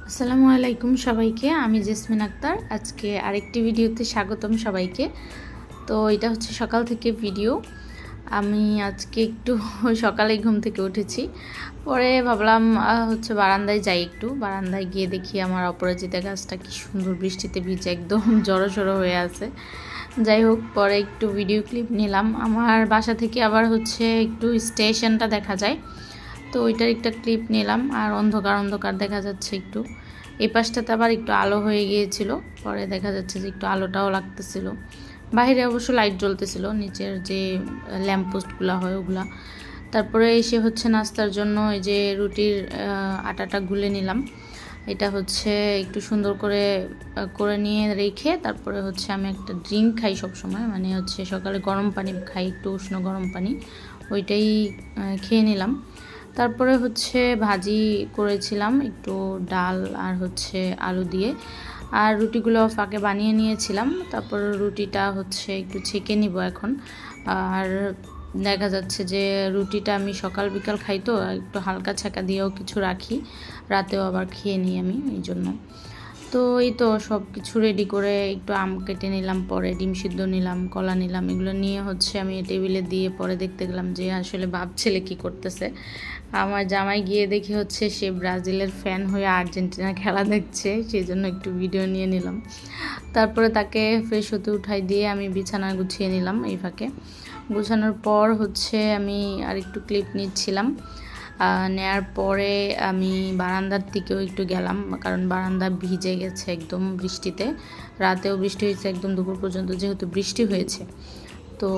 আসসালামু আলাইকুম সবাইকে। আমি জেসমিন আক্তার। আজকে আরেকটি ভিডিওতে স্বাগতম সবাইকে। তো এটা হচ্ছে সকাল থেকে ভিডিও। আমি আজকে একটু সকালে ঘুম থেকে উঠেছি। পরে ভাবলাম হচ্ছে বারান্দায় যাই একটু। বারান্দায় গিয়ে দেখি আমার অপরাজিতা গাছটা কি সুন্দর বৃষ্টিতে ভিজে একদম জড়ো হয়ে আছে। যাই হোক, পরে একটু ভিডিও ক্লিপ নিলাম। আমার বাসা থেকে আবার হচ্ছে একটু স্টেশনটা দেখা যায়, তো ওইটার একটা ক্লিপ নিলাম। আর অন্ধকার অন্ধকার দেখা যাচ্ছে একটু। এই পাশটাতে আবার একটু আলো হয়ে গিয়েছিল, পরে দেখা যাচ্ছে যে একটু আলোটাও লাগতেছিল। বাইরে অবশ্য লাইট জ্বলতেছিল, নিচের যে ল্যাম্পপোস্টগুলো হয় ওগুলা। তারপরে এসে হচ্ছে নাস্তার জন্য এই যে রুটির আটাটা গুলে নিলাম। এটা হচ্ছে একটু সুন্দর করে করে নিয়ে রেখে তারপরে হচ্ছে আমি একটা ড্রিঙ্ক খাই সব সময়, মানে হচ্ছে সকালে গরম পানি খাই, একটু উষ্ণ গরম পানি, ওইটাই খেয়ে নিলাম। তারপরে হচ্ছে ভাজি করেছিলাম একটু, ডাল আর হচ্ছে আলু দিয়ে। আর রুটিগুলো ফাঁকে বানিয়ে নিয়েছিলাম। তারপর রুটিটা হচ্ছে একটু ছেঁকে নিব এখন। আর দেখা যাচ্ছে যে রুটিটা আমি সকাল বিকাল খাই, তো একটু হালকা ছাঁকা দিয়েও কিছু রাখি, রাতেও আবার খেয়ে নিই আমি এই জন্য। তো এই তো সব কিছু রেডি করে একটু আম কেটে নিলাম, পরে ডিম সিদ্ধ নিলাম, কলা নিলাম, এগুলো নিয়ে হচ্ছে আমি টেবিলে দিয়ে পরে দেখতে গেলাম যে আসলে বাপ ছেলে কী করতেছে। আমার জামাই গিয়ে দেখি হচ্ছে সে ব্রাজিলের ফ্যান হয়ে আর্জেন্টিনার খেলা দেখছে, সেই জন্য একটু ভিডিও নিয়ে নিলাম। তারপরে তাকে ফ্রেশ হতে উঠাই দিয়ে আমি বিছানা গুছিয়ে নিলাম। এই ফাঁকে গুছানোর পর হচ্ছে আমি আর একটু ক্লিপ নিচ্ছিলাম। নেয়ার পরে আমি বারান্দার দিকেও একটু গেলাম, কারণ বারান্দা ভিজে গেছে একদম বৃষ্টিতে। রাতেও বৃষ্টি হয়েছে একদম দুপুর পর্যন্ত, যেহেতু বৃষ্টি হয়েছে। তো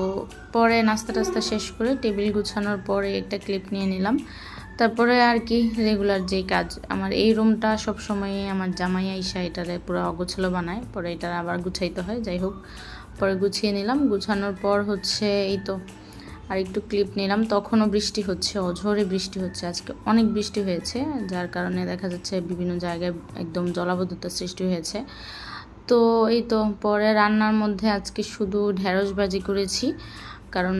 পরে নাস্তা টাস্তা শেষ করে টেবিল গুছানোর পরে একটা ক্লিপ নিয়ে নিলাম। তারপরে আর কি রেগুলার যেই কাজ, আমার এই রুমটা সবসময় আমার জামাই আইসা এটারে পুরো অগোছালো বানায়, পরে এটা আবার গুছাইতে হয়। যাই হোক, পরে গুছিয়ে নিলাম। গুছানোর পর হচ্ছে এই তো আর একটু ক্লিপ নিলাম। তখনও বৃষ্টি হচ্ছে, অঝোরে বৃষ্টি হচ্ছে, আজকে অনেক বৃষ্টি হয়েছে, যার কারণে দেখা যাচ্ছে বিভিন্ন জায়গায় একদম জলাবদ্ধতার সৃষ্টি হয়েছে। তো এই তো পরে রান্নার মধ্যে আজকে শুধু ঢেঁড়স ভাজি করেছি, কারণ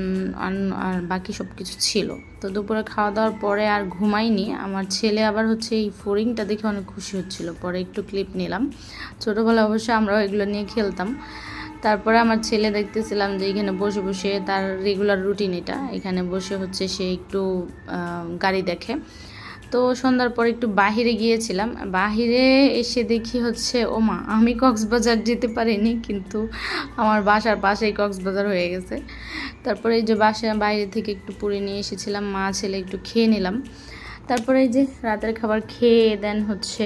আর বাকি সব কিছু ছিল। তো দুপুরে খাওয়া দাওয়ার পরে আর ঘুমাইনি। আমার ছেলে আবার হচ্ছে এই ফড়িংটা দেখে অনেক খুশি হচ্ছিল, পরে একটু ক্লিপ নিলাম। ছোটোবেলায় অবশ্যই আমরাও এগুলো নিয়ে খেলতাম। তারপরে আমার ছেলে দেখতেছিলাম যে এখানে বসে বসে তার রেগুলার রুটিন এটা, এখানে বসে হচ্ছে সে একটু গাড়ি দেখে। তো সন্ধ্যার পর একটু বাহিরে গিয়েছিলাম। বাহিরে এসে দেখি হচ্ছে ও মা, আমি কক্সবাজার যেতে পারিনি, কিন্তু আমার বাসার পাশেই কক্সবাজার হয়ে গেছে। তারপরে এই যে বাইরে থেকে একটু পুরি নিয়ে এসেছিলাম, মা ছেলে একটু খেয়ে নিলাম। তারপরে এই যে রাতের খাবার খেয়ে দেন হচ্ছে